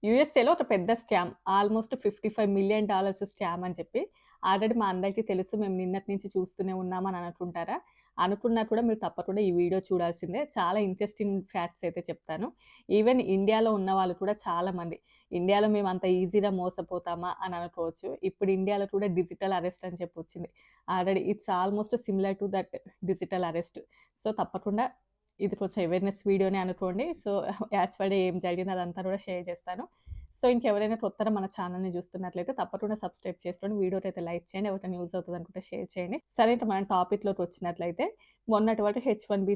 యూఎస్ఏలో ఒక పెద్ద scam. Almost $55,000,000 scam అని చెప్పి. ఆల్రెడీ మా అందరికీ తెలుసు. మేము నిన్నటి నుంచి చూస్తూనే ఉన్నామని అనుకుంటారా? అనుకున్నా కూడా మీరు తప్పకుండా ఈ వీడియో చూడాల్సిందే. చాలా ఇంట్రెస్టింగ్ ఫ్యాక్ట్స్ అయితే చెప్తాను. ఈవెన్ ఇండియాలో ఉన్నవాళ్ళు కూడా చాలామంది, ఇండియాలో మేము అంత ఈజీగా మోసపోతామా అని అనుకోవచ్చు. ఇప్పుడు ఇండియాలో కూడా డిజిటల్ అరెస్ట్ అని చెప్పి వచ్చింది. Already it's almost similar to that digital arrest. So, తప్పకుండా ఇది కొంచెం అవేర్‌నెస్ వీడియోనే అనుకోండి. సో, యాక్చువల్‌గా ఏం జరిగిందో అదంతా కూడా షేర్ చేస్తాను. సో, ఇంకెవరైనా కొత్తగా మన ఛానెల్‌ని చూస్తున్నట్లయితే తప్పకుండా సబ్స్క్రైబ్ చేసుకొని వీడియోనైతే లైక్ చేయండి. ఎవరికైనా యూజ్ అవుతది అనుకుంటే షేర్ చేయండి. సరే, ఇంక మనం టాపిక్‌లోకి వచ్చినట్లయితే మొన్నటి వరకు హెచ్-1బీ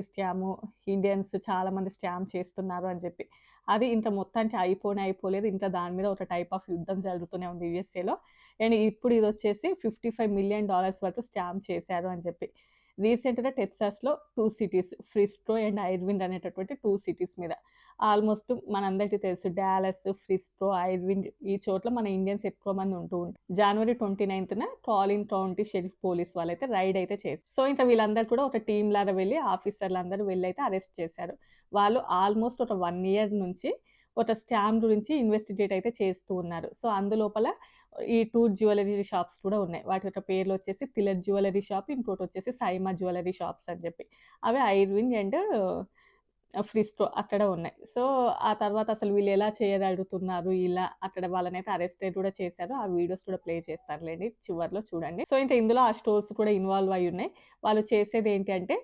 స్కాము ఇండియన్స్ చాలామంది స్కామ్ చేస్తున్నారు అని చెప్పి. అది ఇంక మొత్తానికి అయిపోలేదు. ఇంకా దాని మీద ఒక టైప్ ఆఫ్ యుద్ధం జరుగుతూనే ఉంది యూఎస్ఏలో. అండ్ ఇప్పుడు ఇదొచ్చేసి $55,000,000 వరకు స్కామ్ చేశారు అని చెప్పి. రీసెంట్‌గా టెక్సాస్‌లో 2 సిటీస్ ఫ్రిస్కో అండ్ ఐర్విన్ అనేటటువంటి 2 సిటీస్ మీద ఆల్మోస్ట్ మనందరికీ తెలుసు డాలస్, ఫ్రిస్కో, ఐర్విన్ ఈ చోట్ల మన ఇండియన్స్ ఎక్కువ మంది ఉంటూ ఉంటారు. జనవరి 29న కాలిన్ కౌంటీ షెరీఫ్ పోలీస్ వాళ్ళైతే రైడ్ అయితే చేశారు. సో, ఇంక వీళ్ళందరూ కూడా ఒక టీమ్ లాగా వెళ్లి ఆఫీసర్‌లందరూ వెళ్లైతే అరెస్ట్ చేశారు. వాళ్ళు ఆల్మోస్ట్ ఒక 1 ఇయర్ నుంచి ఒక స్కామ్ గురించి ఇన్వెస్టిగేట్ అయితే చేస్తూ ఉన్నారు. సో, అందులోపల ఈ 2 జ్యువెలరీ షాప్స్ కూడా ఉన్నాయి. వాటి యొక్క పేర్లొచ్చేసి తిలక్ జ్యువెలరీ షాప్, ఇంకోటొచ్చేసి సైమా జ్యువెలరీ షాప్స్ అని చెప్పి. అవి ఐర్విన్ అండ్ ఫ్రిస్కో అక్కడ ఉన్నాయి. సో, ఆ తర్వాత అసలు వీళ్ళు ఎలా చేయగలుగుతున్నారు ఇలా అక్కడ వాళ్ళనైతే అరెస్టెడ్ కూడా చేశారు. ఆ వీడియోస్ కూడా ప్లే చేస్తానులెండి. చివర్లో చూడండి. సో, ఇంకా ఇందులో ఆ స్టోర్స్ కూడా ఇన్వాల్వ్ అయ్యి ఉన్నాయి. వాళ్ళు చేసేదేంటి అంటే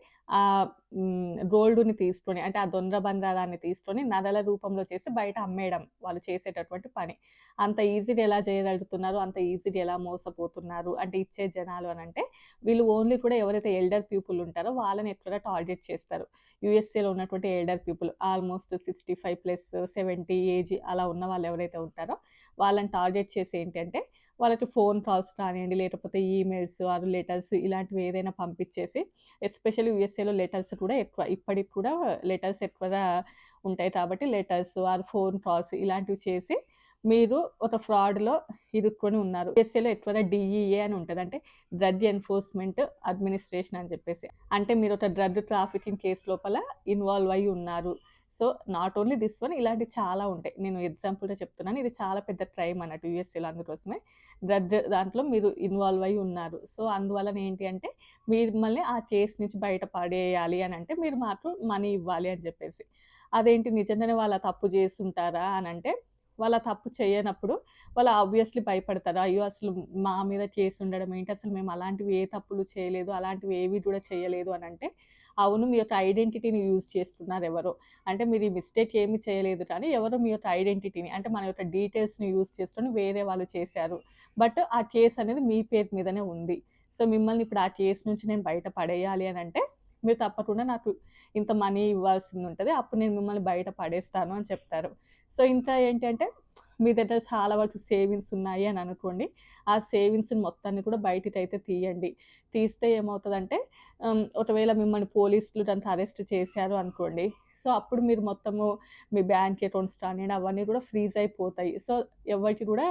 గోల్డ్‌ని తీసుకొని అంటే ఆ దొంగ బంగారాన్ని తీసుకొని నగల రూపంలో చేసి బయట అమ్మేయడం వాళ్ళు చేసేటటువంటి పని. అంత ఈజీగా ఎలా చేయగలుగుతున్నారు? అంత ఈజీగా ఎలా మోసపోతున్నారు? అంటే ఇచ్చే జనాలు అనంటే వీళ్ళు ఓన్లీ కూడా ఎవరైతే ఎల్డర్ పీపుల్ ఉంటారో వాళ్ళని ఎక్కువగా టార్గెట్ చేస్తారు. యూఎస్ఏలో ఉన్నటువంటి ఎల్డర్ పీపుల్ ఆల్మోస్ట్ 65+, 70 ఏజ్ అలా ఉన్న వాళ్ళు ఎవరైతే ఉంటారో వాళ్ళని టార్గెట్ చేసి ఏంటంటే వాళ్ళకి ఫోన్ కాల్స్ కానియండి, లేకపోతే ఈమెయిల్స్ ఆర్ లెటర్స్ ఇలాంటివి ఏదైనా పంపించేసి ఎస్పెషల్లీ యూఎస్ఏలో లెటర్స్ కూడా ఎక్కువ. ఇప్పటికి కూడా లెటర్స్ ఎక్కువగా ఉంటాయి కాబట్టి లెటర్స్ ఆర్ ఫోన్ కాల్స్ ఇలాంటివి చేసి మీరు ఒక ఫ్రాడ్‌లో ఇరుక్కొని ఉన్నారు. యూఎస్ఏలో ఎక్కువగా డీఈఏ అని ఉంటది. అంటే డ్రగ్ ఎన్ఫోర్స్‌మెంట్ అడ్మినిస్ట్రేషన్ అని చెప్పేసి. అంటే మీరు ఒక డ్రగ్ ట్రాఫికింగ్ కేస్ లోపల ఇన్వాల్వ్ అయ్యి ఉన్నారు. So, not only this one ఇలాంటివి చాలా ఉంటాయి. నేను ఎగ్జాంపుల్‌గా చెప్తున్నాను. ఇది చాలా పెద్ద క్రైమ్ అన్నట్టు యూఎస్ఏలో అందుకోసమే. డ్రగ్ దాంట్లో మీరు ఇన్వాల్వ్ అయ్యి ఉన్నారు. సో, అందువలన ఏంటి అంటే మిమ్మల్ని ఆ కేస్ నుంచి బయట పడేయాలి అనంటే మీరు మాకు మనీ ఇవ్వాలి అని చెప్పేసి. అదేంటి నిజంగానే వాళ్ళు ఆ తప్పు చేసుంటారా అనంటే వాళ్ళ తప్పు చేయనప్పుడు వాళ్ళు ఆబ్వియస్‌లీ భయపడతారు. అయ్యో! అసలు మా మీద కేస్ ఉండడం ఏంటి? అసలు మేము అలాంటివి ఏ తప్పులు చేయలేదు. అలాంటివి ఏవి కూడా చేయలేదు అనంటే, అవును మీ యొక్క ఐడెంటిటీని యూజ్ చేస్తున్నారు ఎవరో. అంటే మీరు ఈ మిస్టేక్ ఏమి చేయలేదు కానీ ఎవరో మీ యొక్క ఐడెంటిటీని అంటే మన యొక్క డీటెయిల్స్‌ని యూజ్ చేసుకొని వేరే వాళ్ళు చేశారు. బట్ ఆ కేస్ అనేది మీ పేరు మీదనే ఉంది. సో, మిమ్మల్ని ఇప్పుడు ఆ కేస్ నుంచి నేను బయట పడేయాలి అనంటే, మీరు తప్పకుండా నాకు ఇంత మనీ ఇవ్వాల్సిందుంటది. అప్పుడు నేను మిమ్మల్ని బయట పడేస్తాను అని చెప్తారు. సో, ఇంకా ఏంటంటే మీ దగ్గర చాలా వరకు సేవింగ్స్ ఉన్నాయి అని అనుకోండి. ఆ సేవింగ్స్‌ని మొత్తాన్ని కూడా బయటికైతే తీయండి. తీస్తే ఏమవుతదంటే ఒకవేళ మిమ్మల్ని పోలీసులు గనుక అరెస్ట్ చేశారు అనుకోండి. సో, అప్పుడు మీరు మొత్తము మీ బ్యాంక్ అకౌంట్స్ కానియండి అవన్నీ కూడా ఫ్రీజ్ అయిపోతాయి. సో, ఎవరికీ కూడా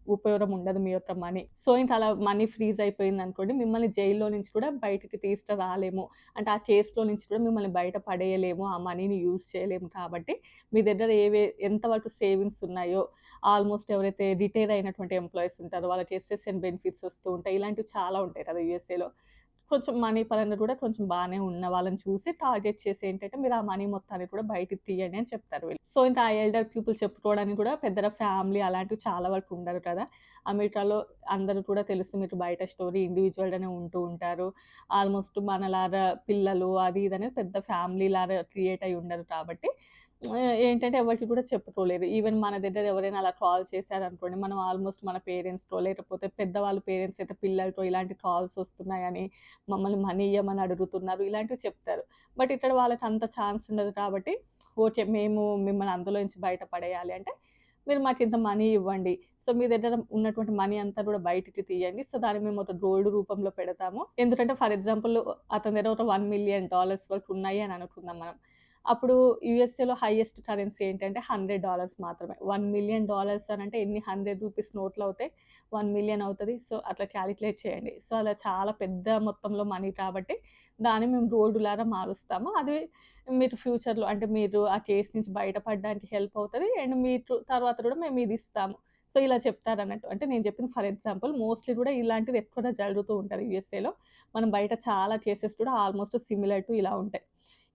ఉపయోగం ఉండదు మీ యొక్క మనీ. సో, ఇంక అలా మనీ ఫ్రీజ్ అయిపోయిందనుకోండి మిమ్మల్ని జైల్‌లో నుంచి కూడా బయటికి తీసుకురాలేము. అంటే ఆ కేస్‌లో నుంచి కూడా మిమ్మల్ని బయట పడేయలేము. ఆ మనీని యూజ్ చేయలేము కాబట్టి మీ దగ్గర ఎంత వరకు సేవింగ్స్ ఉన్నాయో ఆల్మోస్ట్ ఎవరైతే రిటైర్ అయినటువంటి ఎంప్లాయీస్ ఉంటారో వాళ్ళకి ఎస్ఎస్ఎన్ బెనిఫిట్స్ వస్తూ ఉంటాయి. ఇలాంటివి చాలా ఉంటాయి కదా! యూఎస్ఏలో. కొంచెం మనీ పరంగా కూడా కొంచెం బానే ఉన్న వాళ్ళని చూసి టార్గెట్ చేసి ఏంటంటే మీరు ఆ మనీ మొత్తాన్ని కూడా బయటికి తీయండి అని చెప్తారు వీళ్ళు. సో, ఇంకా ఆ ఎల్డర్ పీపుల్ చెప్పుకోవడానికి కూడా పెద్దగా ఫ్యామిలీ అలాంటివి చాలా వరకు ఉండరు కదా! అమెరికాలో అందరూ కూడా తెలుసు మీకు బయట స్టోరీ ఇండివిడ్యువల్‌గానే ఉంటూ ఉంటారు. ఆల్మోస్ట్ మనలాగా పిల్లలు అది ఇది అనేది పెద్ద ఫ్యామిలీ లాగా క్రియేట్ అయ్యి ఉండరు కాబట్టి ఏంటంటే ఎవరికీ కూడా చెప్పుకోలేరు. ఈవెన్ మన దగ్గర ఎవరైనా అలా కాల్ చేశారనుకోండి, మనం ఆల్మోస్ట్ మన పేరెంట్స్‌కో లేకపోతే పెద్దవాళ్ళ పేరెంట్స్ అయితే పిల్లలతో ఇలాంటి కాల్స్ వస్తున్నాయని, మమ్మల్ని మనీ ఇయ్యమని అడుగుతున్నారు ఇలాంటివి చెప్తారు. బట్ ఇక్కడ వాళ్ళకి అంత ఛాన్స్ ఉండదు కాబట్టి, ఓకే. మేము మిమ్మల్ని అందులో నుంచి బయట పడేయాలి అంటే, మీరు మాకింత మనీ ఇవ్వండి. సో, మీ దగ్గర ఉన్నటువంటి మనీ అంతా కూడా బయటికి తీయండి. సో, దాన్ని మేము ఒక గోల్డ్ రూపంలో పెడతాము. ఎందుకంటే ఫర్ ఎగ్జాంపుల్ అతని దగ్గర ఒక $1,000,000 వరకు ఉన్నాయి అని అనుకుందాం మనం. అప్పుడు యూఎస్ఏలో హైయెస్ట్ కరెన్సీ ఏంటంటే $100 మాత్రమే. $1,000,000 అనంటే ఎన్ని రూ. 100 నోట్లవుతాయి? 1,000,000 అవుతది. సో, అట్లా క్యాలిక్యులేట్ చేయండి. సో, అలా చాలా పెద్ద మొత్తంలో మనీ కాబట్టి దాన్ని మేము గోల్డ్‌లాగా మారుస్తాము. అది మీరు ఫ్యూచర్‌లో అంటే మీరు ఆ కేస్ నుంచి బయటపడడానికి హెల్ప్ అవుతది. అండ్ మీకు తర్వాత కూడా మేము ఇది ఇస్తాము. సో, ఇలా చెప్తారన్నట్టు. అంటే నేను చెప్పింది ఫర్ ఎగ్జాంపుల్. మోస్ట్‌లీ కూడా ఇలాంటిది ఎక్కువగా జరుగుతూ ఉంటది యూఎస్ఏలో. మనం బయట చాలా కేసెస్ కూడా ఆల్‌మోస్ట్ సిమిలర్ టు ఇలా ఉంటాయి.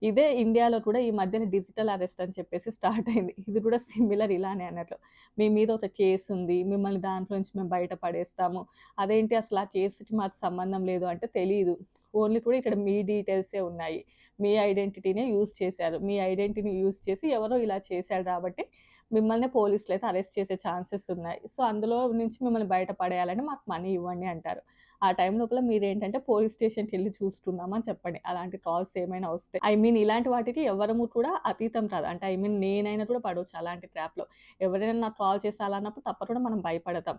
ఇదే ఇండియాలో కూడా ఈ మధ్యన డిజిటల్ అరెస్ట్ అని చెప్పేసి స్టార్ట్ అయింది. ఇది కూడా సిమిలర్ ఇలానే అన్నట్లు. మీ మీద ఒక కేస్ ఉంది. మిమ్మల్ని దాంట్లో నుంచి మేము బయట పడేస్తాము. అదేంటి అసలు ఆ కేస్‌కి మాకు సంబంధం లేదు అంటే తెలీదు. ఓన్లీ కూడా ఇక్కడ మీ డీటెయిల్సే ఉన్నాయి. మీ ఐడెంటిటీనే యూజ్ చేశారు. మీ ఐడెంటిటీని యూజ్ చేసి ఎవరో ఇలా చేశారు కాబట్టి మిమ్మల్నే పోలీసులైతే అరెస్ట్ చేసే ఛాన్సెస్ ఉన్నాయి. సో, అందులో నుంచి మిమ్మల్ని బయట పడేయాలని మాకు మనీ ఇవ్వండి అంటారు. ఆ టైం లోపల మీరేంటంటే పోలీస్ స్టేషన్‌కెళ్లి చూస్తున్నాం అని చెప్పండి. అలాంటి కాల్స్ ఏమైనా వస్తే. ఐ మీన్ ఇలాంటి వాటికి ఎవ్వరము కూడా అతీతం కాదు. అంటే ఐ మీన్ నేనైనా కూడా పడొచ్చు అలాంటి ట్రాప్‌లో. ఎవరైనా నాకు కాల్ చేసి అలా అన్నప్పుడు తప్పకుండా మనం భయపడతాం.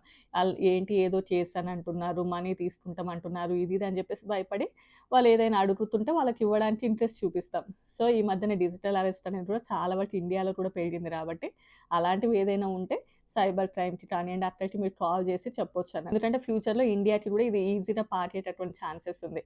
ఏంటి ఏదో చేశానంటున్నారు, మనీ తీసుకుంటాం అంటున్నారు, ఇది ఇది అని చెప్పేసి భయపడి వాళ్ళు ఏదైనా అడుగుతుంటే వాళ్ళకి ఇవ్వడానికి ఇంట్రెస్ట్ చూపిస్తాం. సో, ఈ మధ్యన డిజిటల్ అరెస్ట్ అనేది కూడా చాలా వరకు ఇండియాలో కూడా పెరిగింది కాబట్టి అలాంటివి ఏదైనా ఉంటే సైబర్ క్రైమ్‌కి కానియండి, అట్లకి మీరు కాల్ చేసి చెప్పొచ్చని. ఎందుకంటే ఫ్యూచర్‌లో ఇండియాకి కూడా ఇది ఈజీగా పాకేటటువంటి ఛాన్సెస్ ఉంది.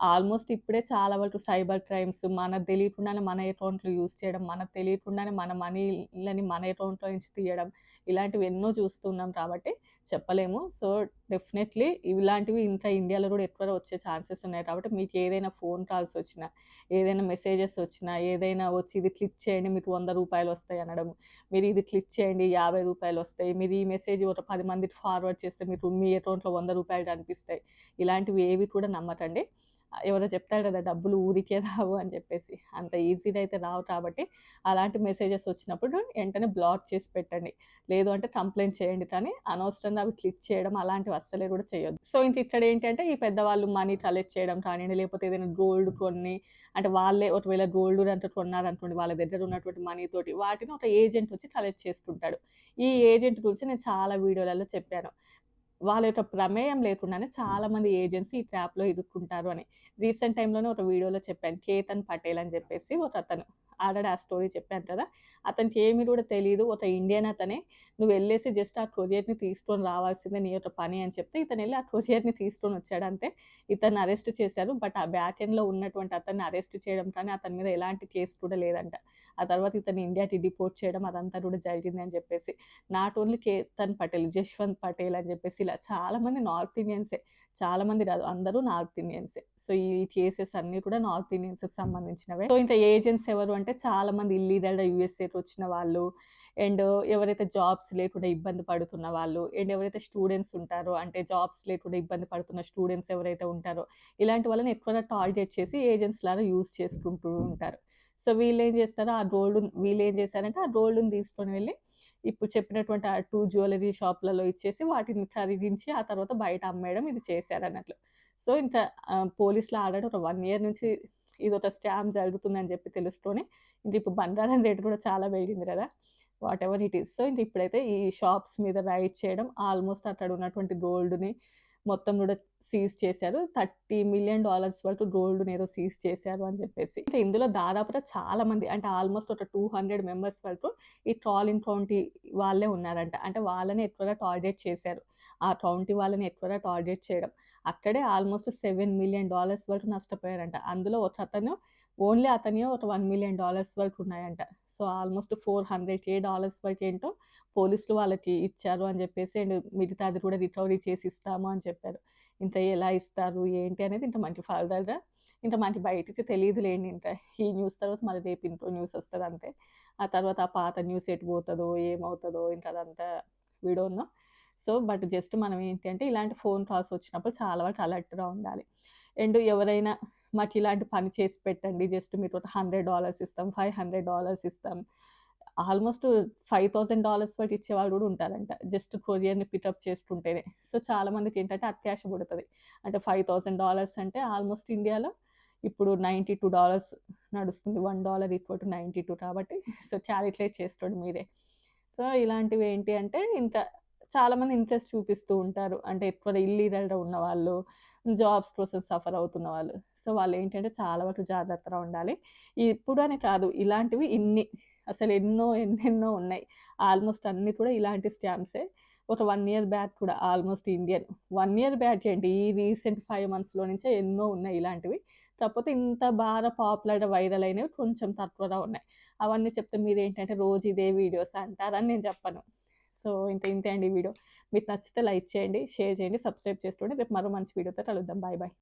ఆల్మోస్ట్ ఇప్పుడే చాలా వరకు సైబర్ క్రైమ్స్ మనకు తెలియకుండానే మన అకౌంట్‌లు యూజ్ చేయడం, మనకు తెలియకుండానే మన మనీలని మన అకౌంట్‌లో నుంచి తీయడం, ఇలాంటివి ఎన్నో చూస్తున్నాం కాబట్టి చెప్పలేము. సో, డెఫినెట్‌లీ ఇలాంటివి ఇంకా ఇండియాలో కూడా ఎక్కువగా వచ్చే ఛాన్సెస్ ఉన్నాయి కాబట్టి మీకు ఏదైనా ఫోన్ కాల్స్ వచ్చినా, ఏదైనా మెసేజెస్ వచ్చినా, ఏదైనా వచ్చి ఇది క్లిక్ చేయండి మీకు ₹100 వస్తాయి అనడం. మీరు ఇది క్లిక్ చేయండి ₹50 వస్తాయి. మీరు ఈ మెసేజ్ ఒక 10 మందికి ఫార్వర్డ్ చేస్తే మీకు మీ అకౌంట్‌లో ₹100 కనిపిస్తాయి. ఇలాంటివి ఏవి కూడా నమ్మకండి. ఎవరో చెప్తారు కదా! డబ్బులు ఊరికే రావు అని చెప్పేసి. అంత ఈజీగా అయితే రావు కాబట్టి అలాంటి మెసేజెస్ వచ్చినప్పుడు వెంటనే బ్లాక్ చేసి పెట్టండి. లేదు అంటే కంప్లెయింట్ చేయండి. కానీ అనవసరంగా అవి క్లిక్ చేయడం అలాంటివి అస్సలే కూడా చేయొద్దు. సో, ఇంక ఇక్కడ ఏంటంటే ఈ పెద్దవాళ్ళు మనీ కలెక్ట్ చేయడం కానియండి, లేకపోతే ఏదైనా గోల్డ్ కొన్ని అంటే వాళ్ళే ఒకవేళ గోల్డ్ గనుక కొన్నారనుకోండి వాళ్ళ దగ్గర ఉన్నటువంటి మనీ తోటి వాటిని ఒక ఏజెంట్ వచ్చి కలెక్ట్ చేసుకుంటాడు. ఈ ఏజెంట్ గురించి నేను చాలా వీడియోలలో చెప్పాను. వాళ్ళ యొక్క ప్రమేయం లేకుండానే చాలామంది ఏజెంట్స్ ఈ ట్రాప్‌లో ఇరుక్కుంటారు అని. రీసెంట్ టైమ్‌లోనే ఒక వీడియోలో చెప్పాను. కేతన్ పటేల్ అని చెప్పేసి ఒకతను. ఆల్రెడీ ఆ స్టోరీ చెప్పాను కదా! అతనికి ఏమి కూడా తెలీదు. ఒక ఇండియన్ అతనే. "నువ్వెళ్ళేసి జస్ట్ ఆ కొరియర్‌ని తీసుకొని రావాల్సిందే నీ యొక్క పని" అని చెప్తే ఇతనెళ్ళి ఆ కొరియర్‌ని తీసుకొని వచ్చాడంతే. ఇతన్ని అరెస్ట్ చేశారు. బట్ ఆ బ్యాక్ ఎండ్‌లో ఉన్నటువంటి అతన్ని అరెస్ట్ చేయడం కానీ అతని మీద ఎలాంటి కేస్ కూడా లేదంట. ఆ తర్వాత ఇతన్ని ఇండియాకి డిపోర్ట్ చేయడం అదంతా కూడా జరిగింది అని చెప్పేసి. నాట్ ఓన్లీ కేతన్ పటేల్, జశ్వంత్ పటేల్ అని జెప్పేసి ఇలా చాలామంది నార్త్ ఇండియన్సే. చాలామంది గాదు అందరూ నార్త్ ఇండియన్సే. సో, ఈ కేసెస్ అన్నీ కూడా నార్త్ ఇండియన్స్‌కి సంబంధించినవే. సో, ఇంకా ఏజెంట్స్ ఎవరు అంటే చాలామంది ఇల్లీగల్‌గా యూఎస్ఏకి వచ్చిన వాళ్ళు అండ్ ఎవరైతే జాబ్స్ లేకుండా ఇబ్బంది పడుతున్న వాళ్ళు అండ్ ఎవరైతే స్టూడెంట్స్ ఉంటారో అంటే జాబ్స్ లేకుండా ఇబ్బంది పడుతున్న స్టూడెంట్స్ ఎవరైతే ఉంటారో ఇలాంటి వాళ్ళని ఎక్కువగా టార్గెట్ చేసి ఏజెంట్స్ లాగా యూజ్ చేసుకుంటూ ఉంటారు. సో, వీళ్ళేం జేస్తారు వీళ్ళేం చేశారంటే ఆ గోల్డ్‌ని తీసుకొని వెళ్లి ఇప్పుడు చెప్పినటువంటి ఆ 2 జ్యువెల్లరీ షాప్‌లలో ఇచ్చేసి వాటిని ఖరీదించి ఆ తర్వాత బయట అమ్మేయడం ఇది చేశారన్నట్లు. సో, ఇంకా పోలీసులు ఆల్రెడీ ఒక 1 ఇయర్ నుంచి ఇదొక స్కామ్ జరుగుతుందని చెప్పి తెలుస్తూనే ఇంక ఇప్పుడు బంగారం రేట్ కూడా చాలా పెరిగింది కదా! Whatever it is. సో, ఇంక ఇప్పుడైతే ఈ షాప్స్ మీద రైడ్ చేయడం ఆల్మోస్ట్ అక్కడ ఉన్నటువంటి గోల్డ్‌ని మొత్తం కూడా సీజ్ చేశారు. $30,000,000 వరకు గోల్డ్‌నేదో సీజ్ చేశారు అని చెప్పేసి. అంటే ఇందులో దాదాపుగా చాలా మంది అంటే ఆల్మోస్ట్ ఒక 200 మెంబర్స్ వరకు ఈ ట్రాలింగ్ కౌంటీ వాళ్ళే ఉన్నారంట. అంటే వాళ్ళని ఎక్కువగా టార్గెట్ చేశారు. ఆ కౌంటీ వాళ్ళని ఎక్కువగా టార్గెట్ చేయడం. అక్కడే ఆల్మోస్ట్ $7,000,000 వరకు నష్టపోయారంట. అందులో ఒకతను ఓన్లీ అతనియే ఒక $1,000,000 వరకు ఉన్నాయంట. సో, ఆల్మోస్ట్ $400,000 వరకేంటో పోలీసులు వాళ్ళకి ఇచ్చారు అని జెప్పేసి అండ్ మిగతాది కూడా రికవరీ చేసి ఇస్తాము అని చెప్పారు. ఇంక ఎలా ఇస్తారు ఏంటి అనేది ఇంక మనకి ఫర్దర్‌గా ఇంక మనకి బయటికి తెలీదులెండి ఇంక. ఈ న్యూస్ తర్వాత మళ్ళీ రేపు ఇంకో న్యూస్ వస్తదంతే. ఆ తర్వాత ఆ పాత న్యూస్ ఎటు పోతదో, ఏమవుతదో ఇంక అదంతా we don't know. So, but just మనం ఏంటి అంటే ఇలాంటి ఫోన్ కాల్స్ వచ్చినప్పుడు చాలా వరకు అలర్ట్‌గా ఉండాలి. అండ్ ఎవరైనా మాకిలాంటి పని చేసి పెట్టండి. జస్ట్ మీకు ఒక $100 ఇస్తాం, $500 ఇస్తాం. ఆల్మోస్ట్ $5,000 వరకు ఇచ్చేవాళ్ళు గూడా ఉంటారంట. జస్ట్ కొరియర్‌ని పికప్ చేసుకుంటేనే. సో, చాలా మందికేంటంటే అత్యాశ పుడతది. అంటే $5,000 అంటే ఆల్మోస్ట్ ఇండియాలో ఇప్పుడు $92 నడుస్తుంది. $1 ఈక్వల్ టు 92 కాబట్టి సో, క్యాలిక్యులేట్ చేసుకోండి మీరే. సో, ఇలాంటివి ఏంటి అంటే ఇంకా చాలామంది ఇంట్రెస్ట్ చూపిస్తూ ఉంటారు. అంటే ఎక్కువ ఇల్లీగల్‌గా ఉన్నవాళ్ళు, జాబ్స్ కోసం సఫర్ అవుతున్న వాళ్ళు. సో, వాళ్ళేంటంటే చాలా వరకు జాగ్రత్తగా ఉండాలి. ఇప్పుడు అని కాదు, ఇలాంటివి అసలు ఎన్నెన్నో ఉన్నాయి. ఆల్మోస్ట్ అన్నీ కూడా ఇలాంటి స్కామ్సే. ఒక 1 ఇయర్ బ్యాక్ కూడా ఆల్మోస్ట్ ఇండియన్ 1 ఇయర్ బ్యాక్ ఏంటి, ఈ రీసెంట్ 5 మంత్స్‌లో నుంచే ఎన్నో ఉన్నాయి ఇలాంటివి. కాకపోతే ఇంత బాగా పాపులర్‌గా వైరల్ అయినవి కొంచెం తక్కువగా ఉన్నాయి. అవన్నీ చెప్తే మీరేంటంటే రోజు ఇదే వీడియోసా అంటారని నేను చెప్పను. సో, ఇంతే అండి ఈ వీడియో. మీకు నచ్చితే లైక్ చేయండి, షేర్ చేయండి, సబ్స్క్రైబ్ చేసుకోండి. రేపు మరో మంచి వీడియోతో కలుద్దాం. Bye bye.